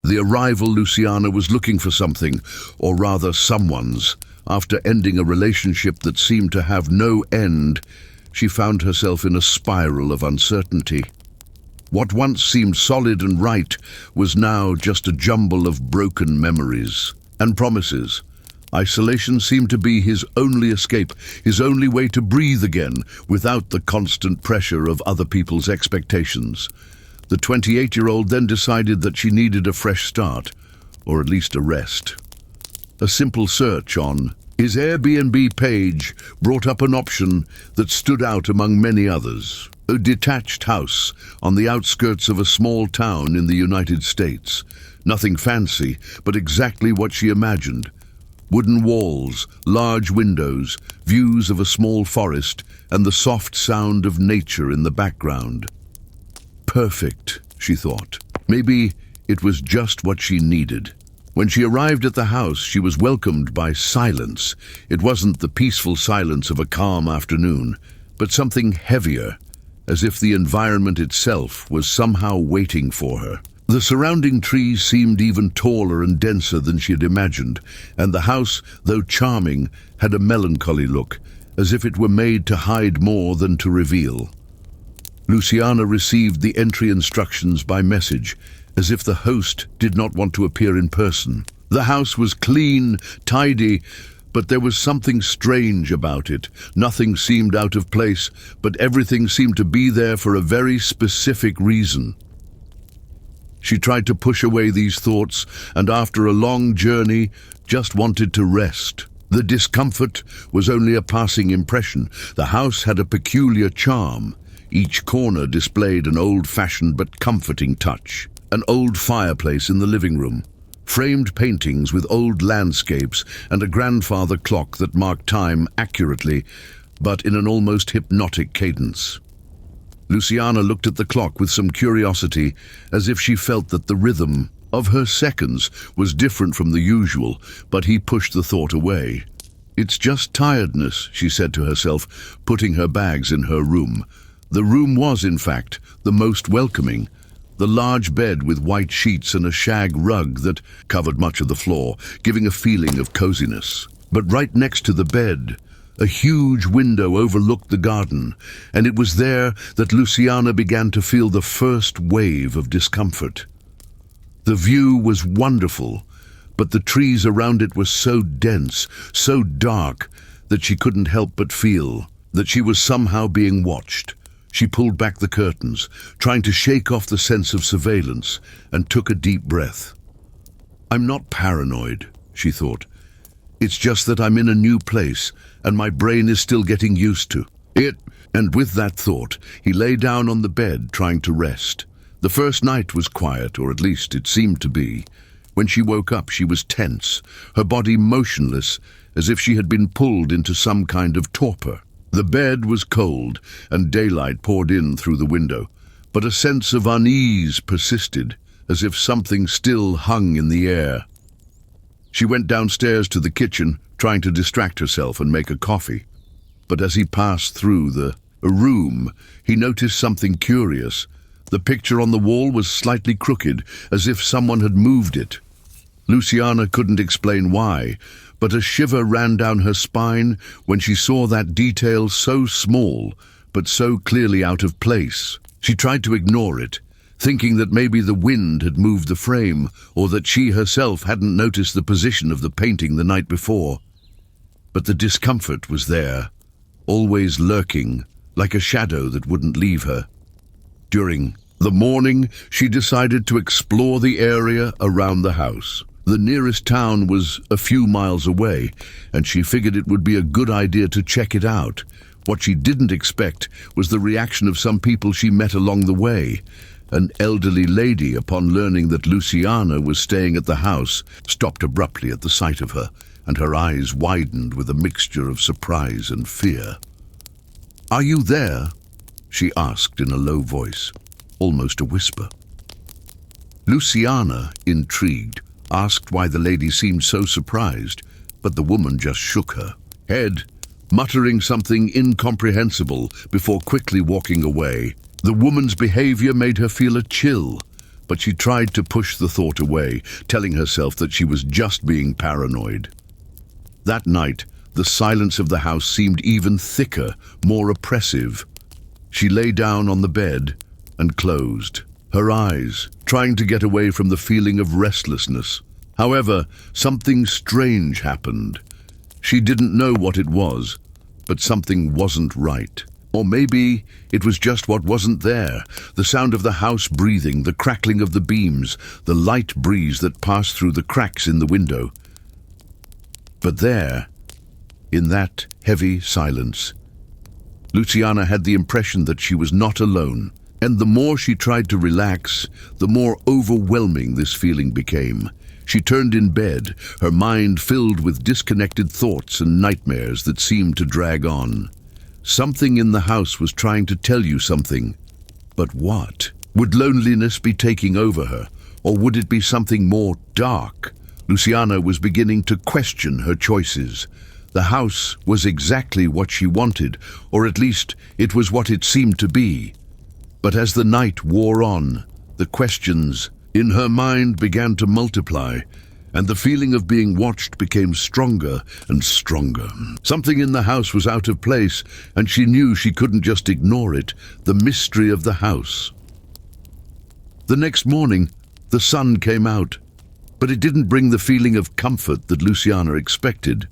The arrival Luciana was looking for something, or rather someone's. After ending a relationship that seemed to have no end, she found herself in a spiral of uncertainty. What once seemed solid and right was now just a jumble of broken memories and promises. Isolation seemed to be his only escape, his only way to breathe again without the constant pressure of other people's expectations. The 28-year-old then decided that she needed a fresh start, or at least a rest. A simple search on his Airbnb page brought up an option that stood out among many others. A detached house on the outskirts of a small town in the United States. Nothing fancy, but exactly what she imagined. Wooden walls, large windows, views of a small forest, and the soft sound of nature in the background. Perfect, she thought. Maybe it was just what she needed. When she arrived at the house, she was welcomed by silence. It wasn't the peaceful silence of a calm afternoon, but something heavier, as if the environment itself was somehow waiting for her. The surrounding trees seemed even taller and denser than she had imagined, and the house, though charming, had a melancholy look, as if it were made to hide more than to reveal. Luciana received the entry instructions by message, as if the host did not want to appear in person. The house was clean, tidy, but there was something strange about it. Nothing seemed out of place, but everything seemed to be there for a very specific reason. She tried to push away these thoughts, and after a long journey, just wanted to rest. The discomfort was only a passing impression. The house had a peculiar charm. Each corner displayed an old-fashioned but comforting touch. An old fireplace in the living room, framed paintings with old landscapes, and a grandfather clock that marked time accurately, but in an almost hypnotic cadence. Luciana looked at the clock with some curiosity, as if she felt that the rhythm of her seconds was different from the usual, but he pushed the thought away. "It's just tiredness," she said to herself, putting her bags in her room. The room was, in fact, the most welcoming. The large bed with white sheets and a shag rug that covered much of the floor, giving a feeling of coziness. But right next to the bed, a huge window overlooked the garden, and it was there that Luciana began to feel the first wave of discomfort. The view was wonderful, but the trees around it were so dense, so dark, that she couldn't help but feel that she was somehow being watched. She pulled back the curtains, trying to shake off the sense of surveillance, and took a deep breath. "I'm not paranoid," she thought. "It's just that I'm in a new place, and my brain is still getting used to it." And with that thought, he lay down on the bed, trying to rest. The first night was quiet, or at least it seemed to be. When she woke up, she was tense, her body motionless, as if she had been pulled into some kind of torpor. The bed was cold, and daylight poured in through the window, but a sense of unease persisted, as if something still hung in the air. She went downstairs to the kitchen, trying to distract herself and make a coffee. But as he passed through the room, he noticed something curious. The picture on the wall was slightly crooked, as if someone had moved it. Luciana couldn't explain why, but a shiver ran down her spine when she saw that detail so small, but so clearly out of place. She tried to ignore it, thinking that maybe the wind had moved the frame, or that she herself hadn't noticed the position of the painting the night before. But the discomfort was there, always lurking, like a shadow that wouldn't leave her. During the morning, she decided to explore the area around the house. The nearest town was a few miles away, and she figured it would be a good idea to check it out. What she didn't expect was the reaction of some people she met along the way. An elderly lady, upon learning that Luciana was staying at the house, stopped abruptly at the sight of her, and her eyes widened with a mixture of surprise and fear. "Are you there?" she asked in a low voice, almost a whisper. Luciana, intrigued, asked why the lady seemed so surprised, but the woman just shook her head, muttering something incomprehensible before quickly walking away. The woman's behavior made her feel a chill. but she tried to push the thought away, telling herself that she was just being paranoid. That night, the silence of the house seemed even thicker, more oppressive. She lay down on the bed and closed her eyes, trying to get away from the feeling of restlessness. However, something strange happened. She didn't know what it was, but something wasn't right. Or maybe it was just what wasn't there. The sound of the house breathing, the crackling of the beams, the light breeze that passed through the cracks in the window. But there, in that heavy silence, Luciana had the impression that she was not alone. And the more she tried to relax, the more overwhelming this feeling became. She turned in bed, her mind filled with disconnected thoughts and nightmares that seemed to drag on. Something in the house was trying to tell you something. But what? Would loneliness be taking over her, or would it be something more dark? Luciana was beginning to question her choices. The house was exactly what she wanted, or at least it was what it seemed to be. But as the night wore on, the questions in her mind began to multiply, and the feeling of being watched became stronger and stronger. Something in the house was out of place, and she knew she couldn't just ignore it, the mystery of the house. The next morning, the sun came out, but it didn't bring the feeling of comfort that Luciana expected.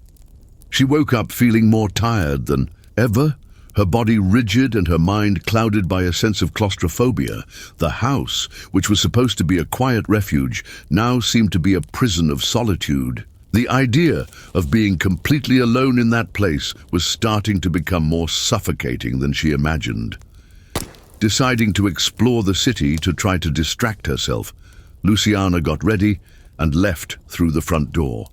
She woke up feeling more tired than ever, her body rigid and her mind clouded by a sense of claustrophobia. The house, which was supposed to be a quiet refuge, now seemed to be a prison of solitude. The idea of being completely alone in that place was starting to become more suffocating than she imagined. Deciding to explore the city to try to distract herself, Luciana got ready and left through the front door.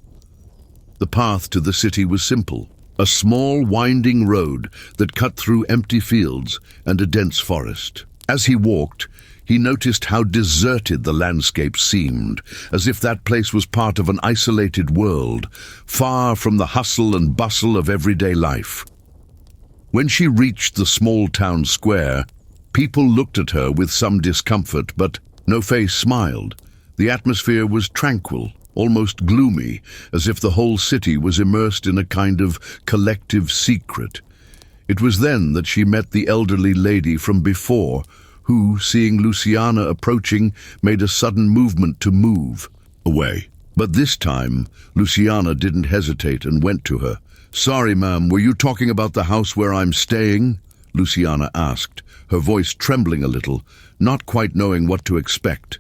The path to the city was simple. A small, winding road that cut through empty fields and a dense forest. As he walked, he noticed how deserted the landscape seemed, as if that place was part of an isolated world, far from the hustle and bustle of everyday life. When she reached the small town square, people looked at her with some discomfort, but no face smiled. The atmosphere was tranquil, almost gloomy, as if the whole city was immersed in a kind of collective secret. It was then that she met the elderly lady from before, who, seeing Luciana approaching, made a sudden movement to move away. But this time, Luciana didn't hesitate and went to her. "Sorry, ma'am, were you talking about the house where I'm staying?" Luciana asked, her voice trembling a little, not quite knowing what to expect.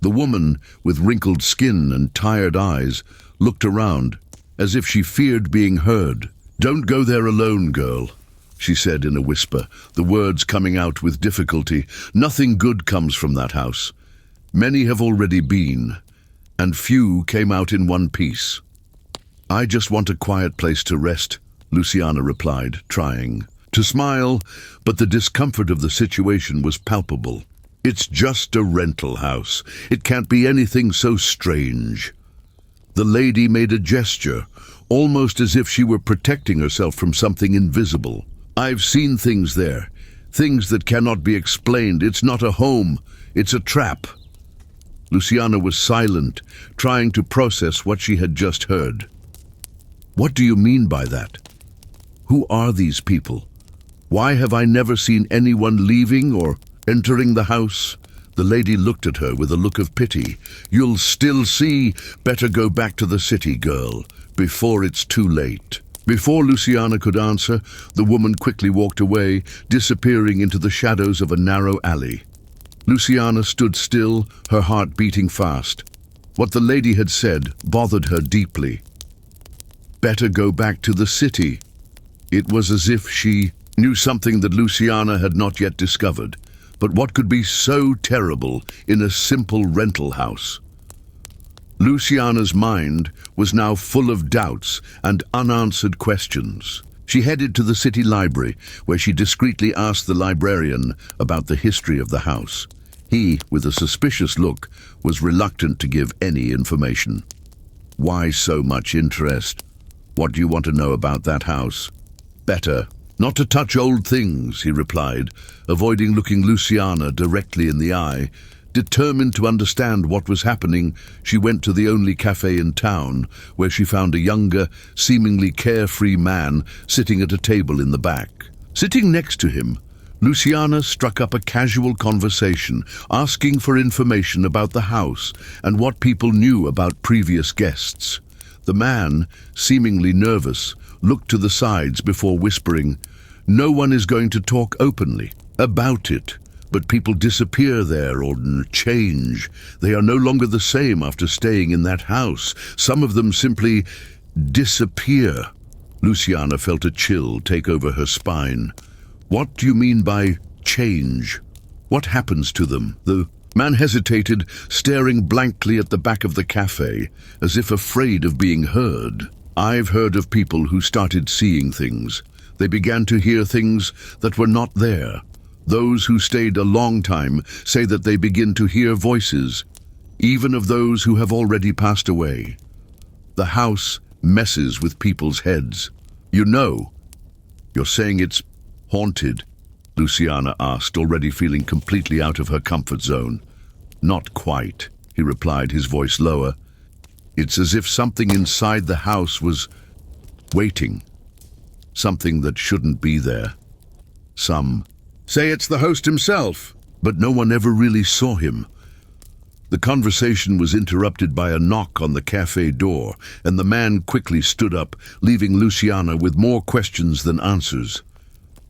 The woman, with wrinkled skin and tired eyes, looked around, as if she feared being heard. "Don't go there alone, girl," she said in a whisper, the words coming out with difficulty. "Nothing good comes from that house. Many have already been, and few came out in one piece." "I just want a quiet place to rest," Luciana replied, trying to smile, but the discomfort of the situation was palpable. "It's just a rental house. It can't be anything so strange." The lady made a gesture, almost as if she were protecting herself from something invisible. "I've seen things there, things that cannot be explained. It's not a home, it's a trap." Luciana was silent, trying to process what she had just heard. "What do you mean by that? Who are these people? Why have I never seen anyone leaving or entering the house?" The lady looked at her with a look of pity. "You'll still see. Better go back to the city, girl, before it's too late." Before Luciana could answer, the woman quickly walked away, disappearing into the shadows of a narrow alley. Luciana stood still, her heart beating fast. What the lady had said bothered her deeply. Better go back to the city. It was as if she knew something that Luciana had not yet discovered. But what could be so terrible in a simple rental house? Luciana's mind was now full of doubts and unanswered questions. She headed to the city library, where she discreetly asked the librarian about the history of the house. He, with a suspicious look, was reluctant to give any information. "Why so much interest? What do you want to know about that house?" "Better not to touch old things," he replied, avoiding looking Luciana directly in the eye. Determined to understand what was happening, she went to the only cafe in town, where she found a younger, seemingly carefree man sitting at a table in the back. Sitting next to him, Luciana struck up a casual conversation, asking for information about the house and what people knew about previous guests. The man, seemingly nervous, looked to the sides before whispering, "No one is going to talk openly about it, but people disappear there or change. They are no longer the same after staying in that house. Some of them simply disappear." Luciana felt a chill take over her spine. "What do you mean by change? What happens to them?" The man hesitated, staring blankly at the back of the cafe, as if afraid of being heard. "I've heard of people who started seeing things. They began to hear things that were not there. Those who stayed a long time say that they begin to hear voices, even of those who have already passed away. The house messes with people's heads. You know, you're saying it's haunted?" Luciana asked, already feeling completely out of her comfort zone. "Not quite," he replied, his voice lower. "It's as if something inside the house was waiting. Something that shouldn't be there. Some say it's the host himself, but no one ever really saw him." The conversation was interrupted by a knock on the cafe door, and the man quickly stood up, leaving Luciana with more questions than answers.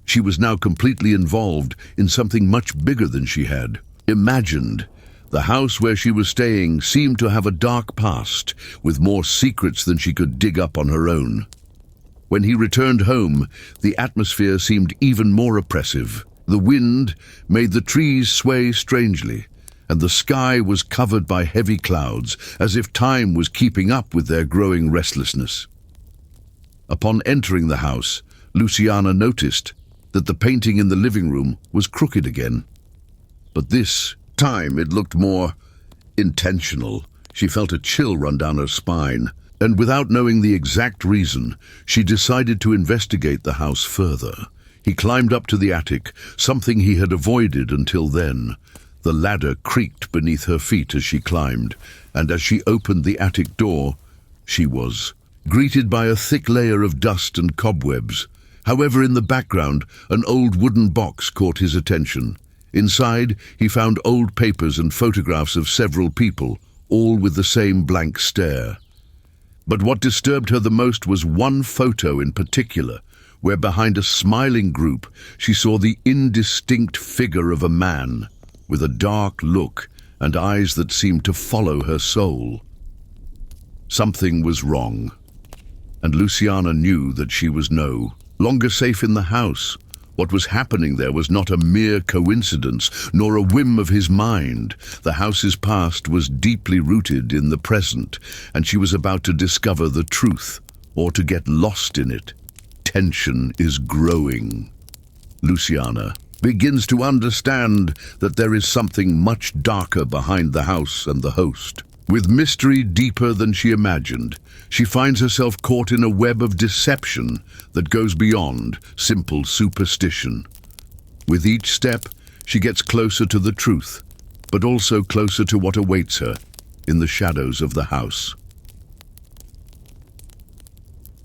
She was now completely involved in something much bigger than she had imagined. The house where she was staying seemed to have a dark past, with more secrets than she could dig up on her own. When he returned home, the atmosphere seemed even more oppressive. The wind made the trees sway strangely, and the sky was covered by heavy clouds, as if time was keeping up with their growing restlessness. Upon entering the house, Luciana noticed that the painting in the living room was crooked again. But this time it looked more intentional. She felt a chill run down her spine, and without knowing the exact reason, she decided to investigate the house further. He climbed up to the attic, something he had avoided until then. The ladder creaked beneath her feet as she climbed, and as she opened the attic door, she was greeted by a thick layer of dust and cobwebs. However, in the background, an old wooden box caught his attention. Inside, he found old papers and photographs of several people, all with the same blank stare. But what disturbed her the most was one photo in particular, where behind a smiling group she saw the indistinct figure of a man, with a dark look and eyes that seemed to follow her soul. Something was wrong, and Luciana knew that she was no longer safe in the house. What was happening there was not a mere coincidence, nor a whim of his mind. The house's past was deeply rooted in the present, and she was about to discover the truth, or to get lost in it. Tension is growing. Luciana begins to understand that there is something much darker behind the house and the host. With mystery deeper than she imagined, she finds herself caught in a web of deception that goes beyond simple superstition. With each step, she gets closer to the truth, but also closer to what awaits her in the shadows of the house.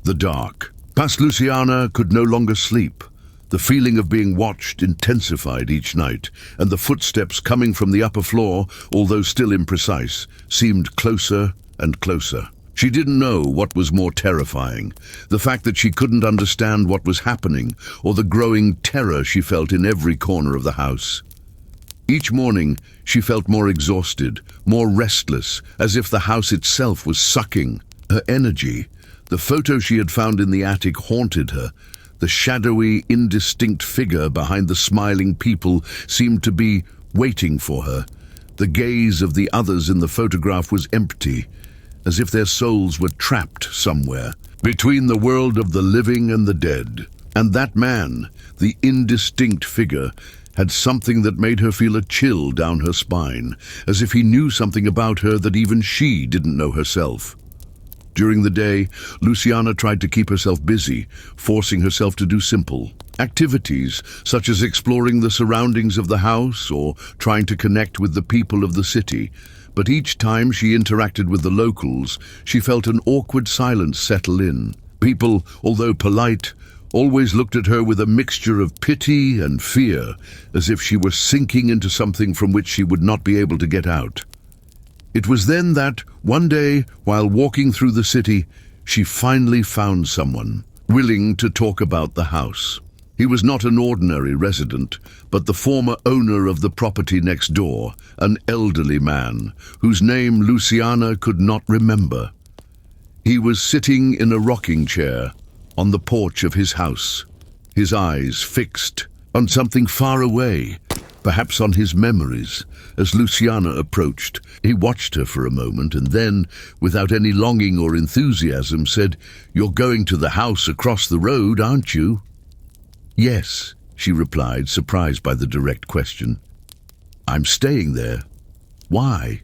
The dark. Past Luciana could no longer sleep. The feeling of being watched intensified each night, and the footsteps coming from the upper floor, although still imprecise, seemed closer and closer. She didn't know what was more terrifying, the fact that she couldn't understand what was happening, or the growing terror she felt in every corner of the house. Each morning, she felt more exhausted, more restless, as if the house itself was sucking her energy. The photo she had found in the attic haunted her. The shadowy, indistinct figure behind the smiling people seemed to be waiting for her. The gaze of the others in the photograph was empty, as if their souls were trapped somewhere, between the world of the living and the dead. And that man, the indistinct figure, had something that made her feel a chill down her spine, as if he knew something about her that even she didn't know herself. During the day, Luciana tried to keep herself busy, forcing herself to do simple activities, such as exploring the surroundings of the house or trying to connect with the people of the city. But each time she interacted with the locals, she felt an awkward silence settle in. People, although polite, always looked at her with a mixture of pity and fear, as if she were sinking into something from which she would not be able to get out. It was then that, one day, while walking through the city, she finally found someone willing to talk about the house. He was not an ordinary resident, but the former owner of the property next door, an elderly man, whose name Luciana could not remember. He was sitting in a rocking chair on the porch of his house, his eyes fixed on something far away, perhaps on his memories. As Luciana approached, he watched her for a moment and then, without any longing or enthusiasm, said, "You're going to the house across the road, aren't you?" "Yes," she replied, surprised by the direct question. "I'm staying there. Why?"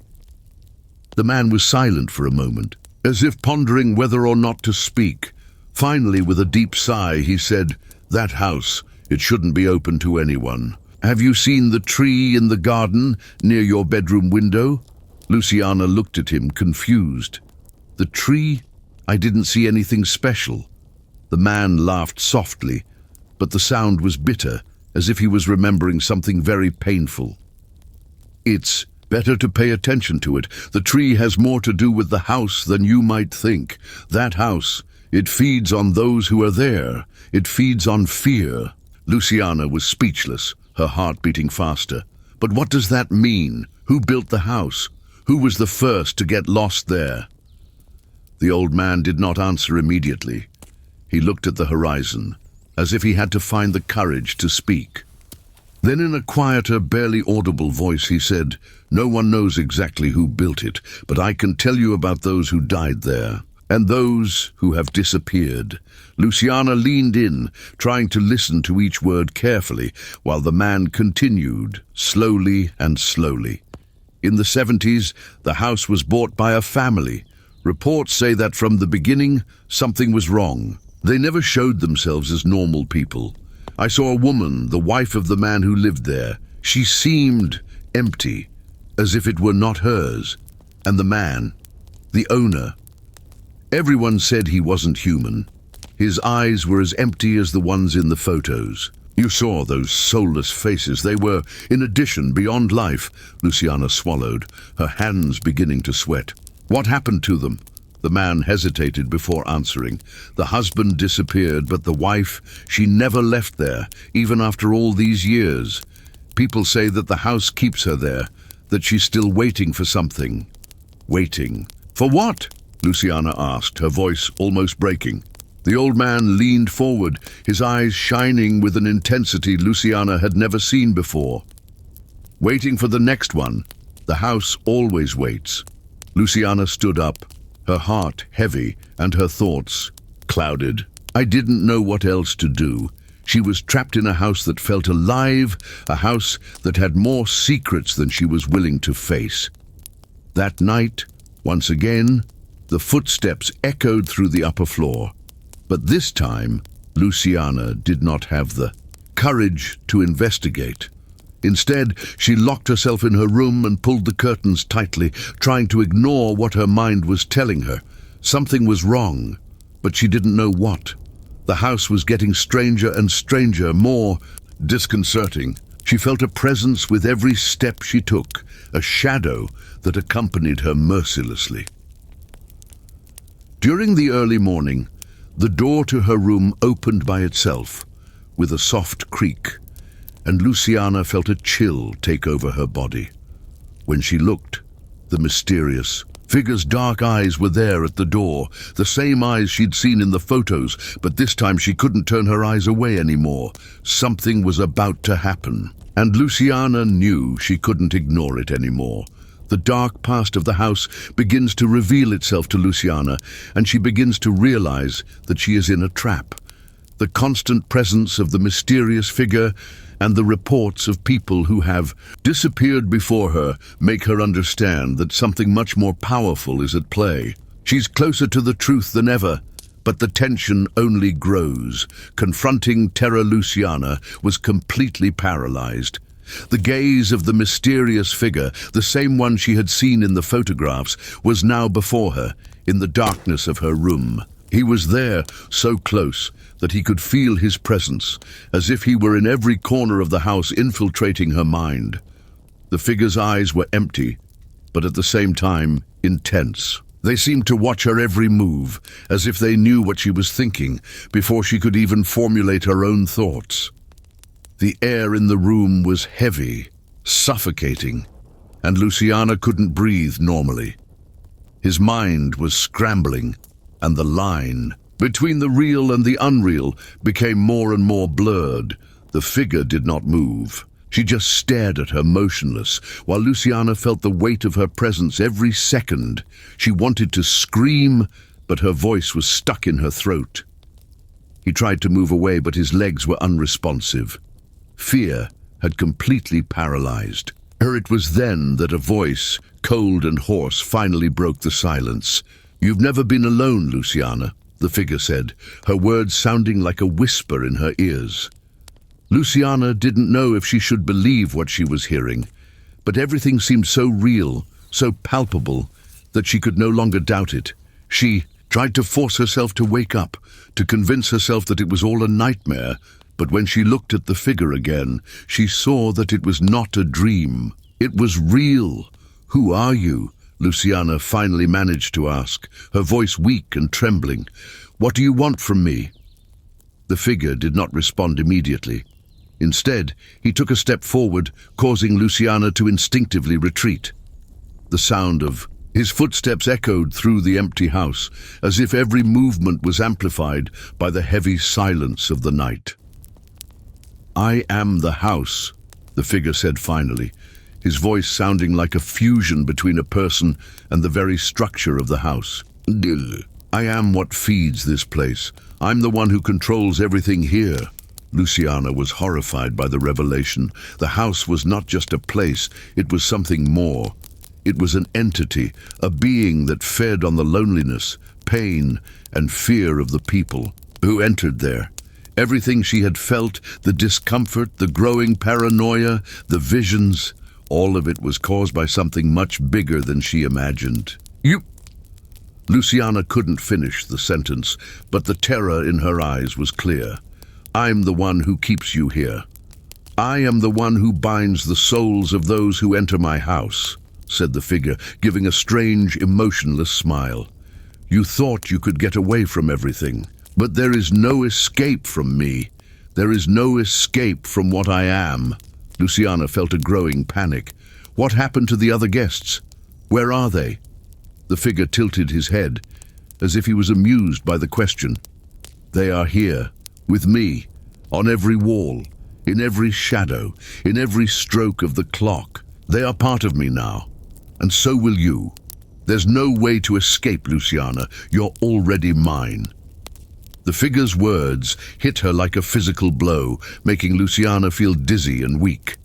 The man was silent for a moment, as if pondering whether or not to speak. Finally, with a deep sigh, he said, "That house, it shouldn't be open to anyone. Have you seen the tree in the garden near your bedroom window?" Luciana looked at him, confused. "The tree? I didn't see anything special." The man laughed softly, but the sound was bitter, as if he was remembering something very painful. "It's better to pay attention to it. The tree has more to do with the house than you might think. That house, it feeds on those who are there. It feeds on fear." Luciana was speechless, her heart beating faster. "But what does that mean? Who built the house? Who was the first to get lost there?" The old man did not answer immediately. He looked at the horizon, as if he had to find the courage to speak. Then in a quieter, barely audible voice he said, "No one knows exactly who built it, but I can tell you about those who died there, and those who have disappeared." Luciana leaned in, trying to listen to each word carefully, while the man continued, slowly and slowly. "In the 70s, the house was bought by a family. Reports say that from the beginning, something was wrong. They never showed themselves as normal people. I saw a woman, the wife of the man who lived there. She seemed empty, as if it were not hers. And the man, the owner, everyone said he wasn't human. His eyes were as empty as the ones in the photos. You saw those soulless faces. They were, in addition, beyond life." Luciana swallowed, her hands beginning to sweat. "What happened to them?" The man hesitated before answering. "The husband disappeared, but the wife, she never left there, even after all these years. People say that the house keeps her there, that she's still waiting for something." "Waiting? For what?" Luciana asked, her voice almost breaking. The old man leaned forward, his eyes shining with an intensity Luciana had never seen before. "Waiting for the next one. The house always waits." Luciana stood up, her heart heavy and her thoughts clouded. I didn't know what else to do. She was trapped in a house that felt alive, a house that had more secrets than she was willing to face. That night, once again, the footsteps echoed through the upper floor. But this time, Luciana did not have the courage to investigate. Instead, she locked herself in her room and pulled the curtains tightly, trying to ignore what her mind was telling her. Something was wrong, but she didn't know what. The house was getting stranger and stranger, more disconcerting. She felt a presence with every step she took, a shadow that accompanied her mercilessly. During the early morning, the door to her room opened by itself, with a soft creak, and Luciana felt a chill take over her body. When she looked, the mysterious figure's dark eyes were there at the door, the same eyes she'd seen in the photos, but this time she couldn't turn her eyes away anymore. Something was about to happen, and Luciana knew she couldn't ignore it anymore. The dark past of the house begins to reveal itself to Luciana, and she begins to realize that she is in a trap. The constant presence of the mysterious figure and the reports of people who have disappeared before her make her understand that something much more powerful is at play. She's closer to the truth than ever, but the tension only grows. Confronting terror, Luciana was completely paralyzed. The gaze of the mysterious figure, the same one she had seen in the photographs, was now before her, in the darkness of her room. He was there, so close that he could feel his presence, as if he were in every corner of the house, infiltrating her mind. The figure's eyes were empty, but at the same time intense. They seemed to watch her every move, as if they knew what she was thinking before she could even formulate her own thoughts. The air in the room was heavy, suffocating, and Luciana couldn't breathe normally. His mind was scrambling, and the line between the real and the unreal became more and more blurred. The figure did not move. She just stared at her, motionless, while Luciana felt the weight of her presence every second. She wanted to scream, but her voice was stuck in her throat. He tried to move away, but his legs were unresponsive. Fear had completely paralyzed her. It was then that a voice, cold and hoarse, finally broke the silence. "You've never been alone, Luciana," the figure said, her words sounding like a whisper in her ears. Luciana didn't know if she should believe what she was hearing, but everything seemed so real, so palpable, that she could no longer doubt it. She tried to force herself to wake up, to convince herself that it was all a nightmare, but when she looked at the figure again, she saw that it was not a dream. It was real. "Who are you?" Luciana finally managed to ask, her voice weak and trembling. "What do you want from me?" The figure did not respond immediately. Instead, he took a step forward, causing Luciana to instinctively retreat. The sound of his footsteps echoed through the empty house, as if every movement was amplified by the heavy silence of the night. "I am the house," the figure said finally, his voice sounding like a fusion between a person and the very structure of the house. "I am what feeds this place. I'm the one who controls everything here." Luciana was horrified by the revelation. The house was not just a place, it was something more. It was an entity, a being that fed on the loneliness, pain, and fear of the people who entered there. Everything she had felt, the discomfort, the growing paranoia, the visions, all of it was caused by something much bigger than she imagined. "You—" Luciana couldn't finish the sentence, but the terror in her eyes was clear. "I'm the one who keeps you here. I am the one who binds the souls of those who enter my house," said the figure, giving a strange, emotionless smile. "You thought you could get away from everything, but there is no escape from me. There is no escape from what I am." Luciana felt a growing panic. What happened to the other guests? Where are they? The figure tilted his head, as if he was amused by the question. "They are here, with me, on every wall, in every shadow, in every stroke of the clock. They are part of me now, and so will you. There's no way to escape, Luciana. You're already mine." The figure's words hit her like a physical blow, making Luciana feel dizzy and weak.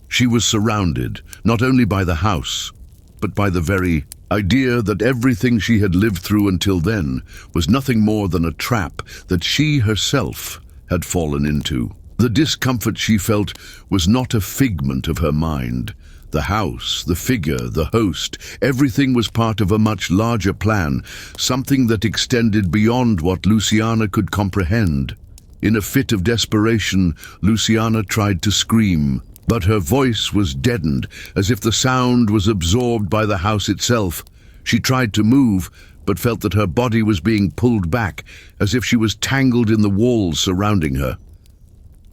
She was surrounded, not only by the house, but by the very idea that everything she had lived through until then was nothing more than a trap that she herself had fallen into. The discomfort she felt was not a figment of her mind. The house, the figure, the host, everything was part of a much larger plan, something that extended beyond what Luciana could comprehend. In a fit of desperation, Luciana tried to scream, but her voice was deadened, as if the sound was absorbed by the house itself. She tried to move, but felt that her body was being pulled back, as if she was tangled in the walls surrounding her.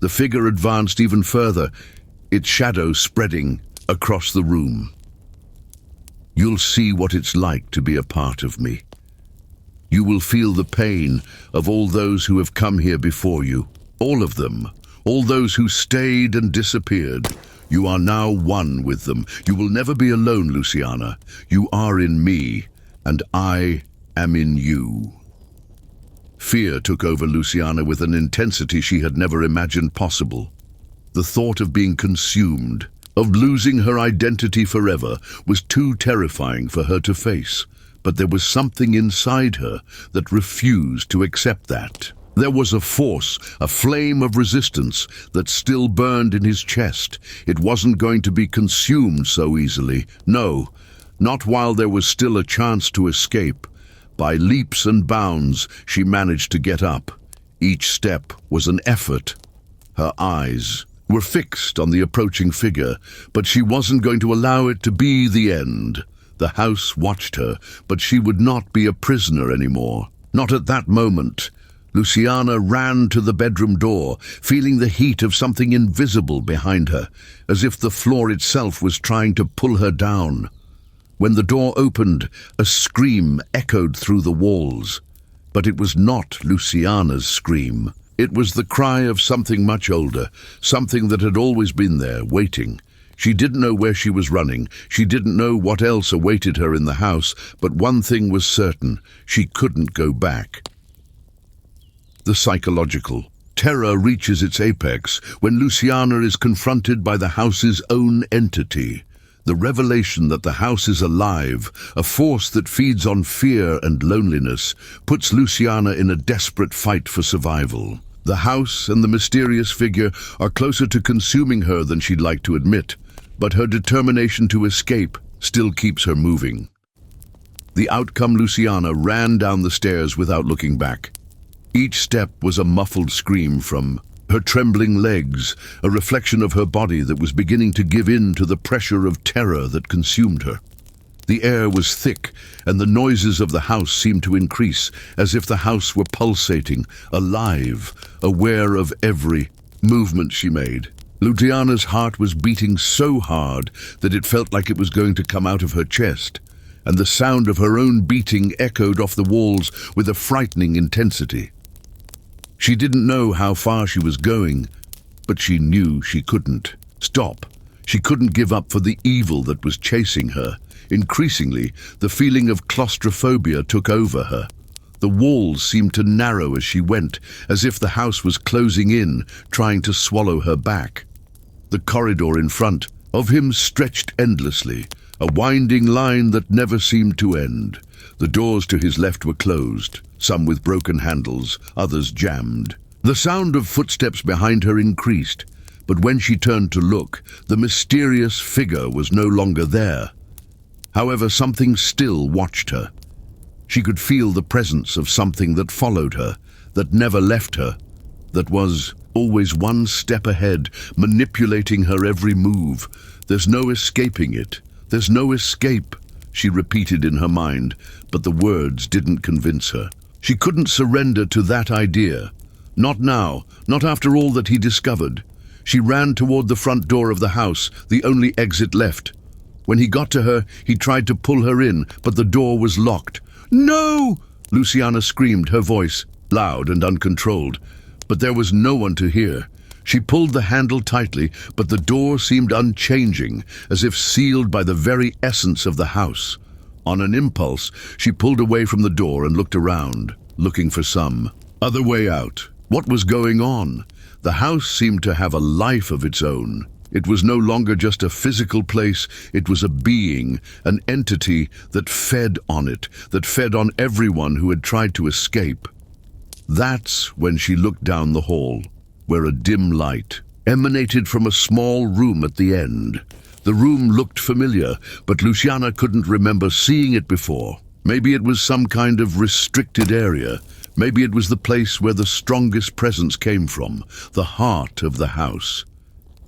The figure advanced even further, its shadow spreading across the room. "You'll see what it's like to be a part of me. You will feel the pain of all those who have come here before you, all of them, all those who stayed and disappeared. You are now one with them. You will never be alone, Luciana. You are in me, and I am in you." Fear took over Luciana with an intensity she had never imagined possible. The thought of being consumed, of losing her identity forever, was too terrifying for her to face. but there was something inside her that refused to accept that. There was a force, a flame of resistance that still burned in his chest. It wasn't going to be consumed so easily. No, not while there was still a chance to escape. By leaps and bounds, she managed to get up. Each step was an effort. Her eyes were fixed on the approaching figure, but she wasn't going to allow it to be the end. The house watched her, but she would not be a prisoner anymore. Not at that moment. Luciana ran to the bedroom door, feeling the heat of something invisible behind her, as if the floor itself was trying to pull her down. When the door opened, a scream echoed through the walls. But it was not Luciana's scream. It was the cry of something much older, something that had always been there, waiting. She didn't know where she was running. She didn't know what else awaited her in the house, but one thing was certain: she couldn't go back. The psychological. Terror reaches its apex when Luciana is confronted by the house's own entity. The revelation that the house is alive, a force that feeds on fear and loneliness, puts Luciana in a desperate fight for survival. The house and the mysterious figure are closer to consuming her than she'd like to admit, but her determination to escape still keeps her moving. The outcome: Luciana ran down the stairs without looking back. Each step was a muffled scream from her trembling legs, a reflection of her body that was beginning to give in to the pressure of terror that consumed her. The air was thick, and the noises of the house seemed to increase, as if the house were pulsating, alive, aware of every movement she made. Luciana's heart was beating so hard that it felt like it was going to come out of her chest, and the sound of her own beating echoed off the walls with a frightening intensity. She didn't know how far she was going, but she knew she couldn't stop. She couldn't give up for the evil that was chasing her. Increasingly, the feeling of claustrophobia took over her. The walls seemed to narrow as she went, as if the house was closing in, trying to swallow her back. The corridor in front of him stretched endlessly, a winding line that never seemed to end. The doors to his left were closed, some with broken handles, others jammed. The sound of footsteps behind her increased, but when she turned to look, the mysterious figure was no longer there. However, something still watched her. She could feel the presence of something that followed her, that never left her, that was always one step ahead, manipulating her every move. There's no escaping it. There's no escape, she repeated in her mind, but the words didn't convince her. She couldn't surrender to that idea. Not now, not after all that he discovered. She ran toward the front door of the house, the only exit left. When he got to her, he tried to pull her in, but the door was locked. "No!" Luciana screamed, her voice loud and uncontrolled. But there was no one to hear. She pulled the handle tightly, but the door seemed unchanging, as if sealed by the very essence of the house. On an impulse, she pulled away from the door and looked around, looking for some other way out. What was going on? The house seemed to have a life of its own. It was no longer just a physical place, it was a being, an entity that fed on it, that fed on everyone who had tried to escape. That's when she looked down the hall, where a dim light emanated from a small room at the end. The room looked familiar, but Luciana couldn't remember seeing it before. Maybe it was some kind of restricted area. Maybe it was the place where the strongest presence came from, the heart of the house.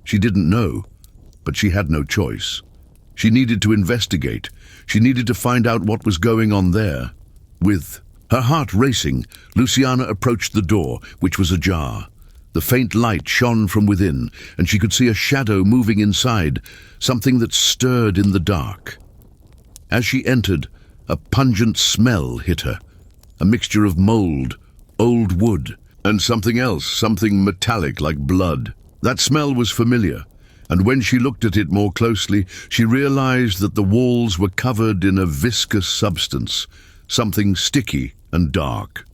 She didn't know, but she had no choice. She needed to investigate. She needed to find out what was going on there. With her heart racing, Luciana approached the door, which was ajar. The faint light shone from within, and she could see a shadow moving inside, something that stirred in the dark. As she entered, a pungent smell hit her, a mixture of mold, old wood, and something else, something metallic like blood. That smell was familiar, and when she looked at it more closely, she realized that the walls were covered in a viscous substance, something sticky and dark.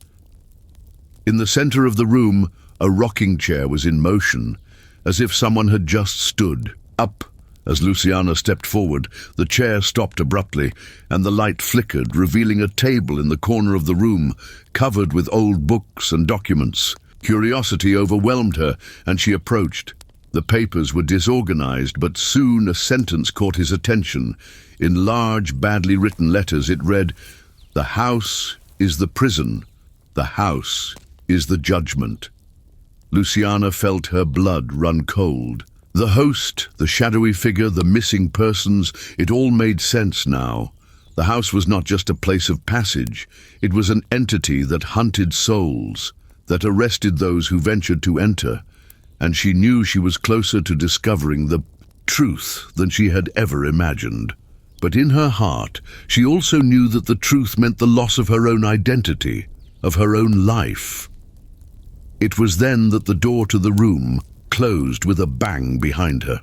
In the center of the room, a rocking chair was in motion, as if someone had just stood up As Luciana stepped forward, the chair stopped abruptly, and the light flickered, revealing a table in the corner of the room, covered with old books and documents. Curiosity overwhelmed her, and she approached. The papers were disorganized, but soon a sentence caught his attention. In large, badly written letters it read, "The house is the prison. The house is the judgment." Luciana felt her blood run cold. The host, the shadowy figure, the missing persons, it all made sense now. The house was not just a place of passage. It was an entity that hunted souls, that arrested those who ventured to enter, and she knew she was closer to discovering the truth than she had ever imagined. But in her heart, she also knew that the truth meant the loss of her own identity, of her own life. It was then that the door to the room closed with a bang behind her.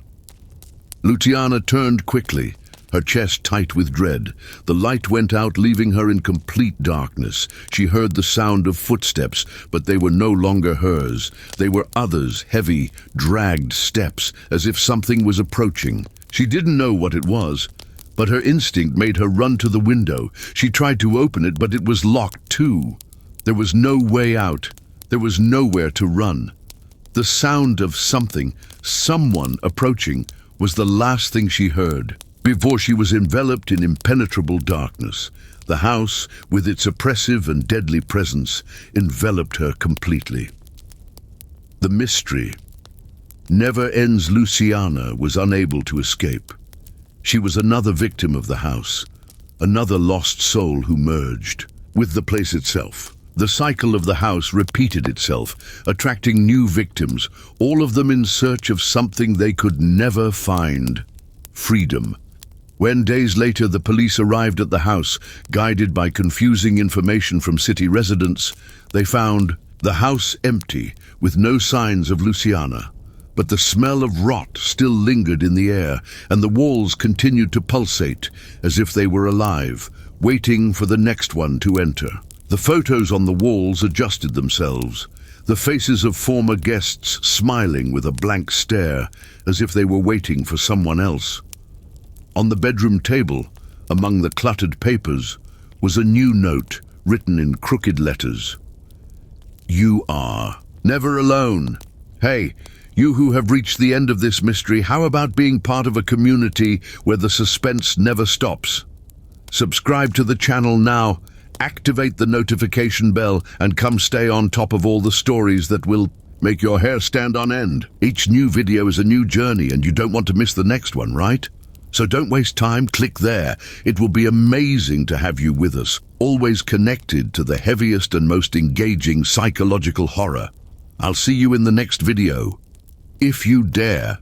Luciana turned quickly, her chest tight with dread. The light went out, leaving her in complete darkness. She heard the sound of footsteps, but they were no longer hers. They were others, heavy, dragged steps, as if something was approaching. She didn't know what it was, but her instinct made her run to the window. She tried to open it, but it was locked too. There was no way out. There was nowhere to run. The sound of someone approaching, was the last thing she heard, before she was enveloped in impenetrable darkness. The house, with its oppressive and deadly presence, enveloped her completely. The mystery. Never ends. Luciana was unable to escape. She was another victim of the house, another lost soul who merged with the place itself. The cycle of the house repeated itself, attracting new victims, all of them in search of something they could never find: freedom. When days later the police arrived at the house, guided by confusing information from city residents, they found the house empty, with no signs of Luciana. But the smell of rot still lingered in the air, and the walls continued to pulsate, as if they were alive, waiting for the next one to enter. The photos on the walls adjusted themselves, the faces of former guests smiling with a blank stare, as if they were waiting for someone else. On the bedroom table, among the cluttered papers, was a new note written in crooked letters. "You are never alone. Hey, you who have reached the end of this mystery, how about being part of a community where the suspense never stops? Subscribe to the channel now, activate the notification bell, and come stay on top of all the stories that will make your hair stand on end. Each new video is a new journey, and you don't want to miss the next one, right? So don't waste time, click there. It will be amazing to have you with us, always connected to the heaviest and most engaging psychological horror. I'll see you in the next video, if you dare.